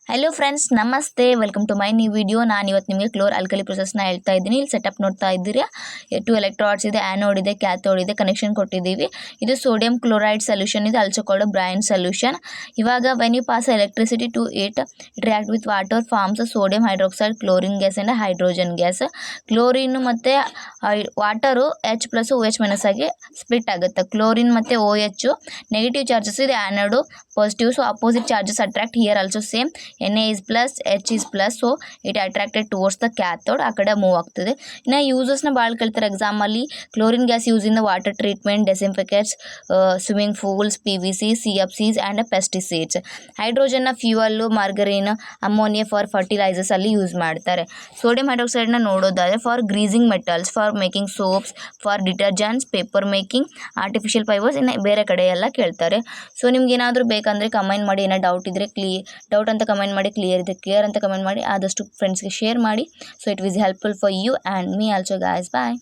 Hello friends, ನಮಸ್ತೆ. Welcome to my new video. ನಾನು ಇವತ್ತು ನಿಮಗೆ ಕ್ಲೋರ್ ಆಲ್ಕಲಿ ಪ್ರೊಸೆಸ್ನ ಹೇಳ್ತಾ ಇದ್ದೀನಿ. ಇಲ್ಲಿ ಸೆಟಪ್ ನೋಡ್ತಾ ಇದ್ದೀರಾ, 2 ಎಲೆಕ್ಟ್ರಾಡ್ಸ್ ಇದೆ, ಆ್ಯನೋಡ್ ಇದೆ, ಕ್ಯಾಥೋಡ್ ಇದೆ, ಕನೆಕ್ಷನ್ ಕೊಟ್ಟಿದ್ದೀವಿ. ಇದು ಸೋಡಿಯಂ ಕ್ಲೋರೈಡ್ ಸೊಲ್ಯೂಷನ್ ಇದೆ, ಆಲ್ಸೋ ಕಾಲ್ಡ್ ಬ್ರೈನ್ ಸೊಲ್ಯೂಷನ್. ಇವಾಗ when you pass electricity to it react with water forms sodium hydroxide, chlorine gas and hydrogen gas. Chlorine ಮತ್ತು ವಾಟರು H+OH- ಆಗಿ ಸ್ಪ್ಲಿಟ್ ಆಗುತ್ತೆ. Chlorine ಮತ್ತು OH negative charges ಇದೆ, anode positive. So opposite charges attract. Here also same. Na is plus, H is plus, so it attracted towards the cathode. ಆ ಕಡೆ move ಆಗ್ತದೆ. ಇನ್ನು ಯೂಸಸ್ನ ಭಾಳ ಕೇಳ್ತಾರೆ ಎಕ್ಸಾಮಲ್ಲಿ. Chlorine gas use in the water treatment, disinfects, swimming pools, PVC, CFCs and pesticides. ಹೈಡ್ರೋಜನ್ನ fuel, margarine, ammonia for fertilizers ಅಲ್ಲಿ use ಮಾಡ್ತಾರೆ. ಸೋಡಿಯಂ ಹೈಡ್ರಾಕ್ಸೈಡ್ನ ನೋಡೋದಾದರೆ for greasing metals, for making soaps, for detergents, paper making, artificial fibres. ಇನ್ನು ಬೇರೆ ಕಡೆ ಎಲ್ಲ ಕೇಳ್ತಾರೆ. ಸೊ ನಿಮ್ಗೆ ಏನಾದರೂ ಬೇಕಂದರೆ ಕಮೆಂಟ್ ಮಾಡಿ. ಏನೋ ಡೌಟ್ ಇದ್ದರೆ ಡೌಟ್ ಅಂತ ಕಮೆಂಟ್ ಮಾಡಿ, ಕ್ಲಿಯರ್ ಇದೆ ಕ್ಲಿಯರ್ ಅಂತ ಕಮೆಂಟ್ ಮಾಡಿ. ಆದಷ್ಟು ಫ್ರೆಂಡ್ಸ್ಗೆ ಶೇರ್ ಮಾಡಿ. So it was helpful for you and me also guys. Bye.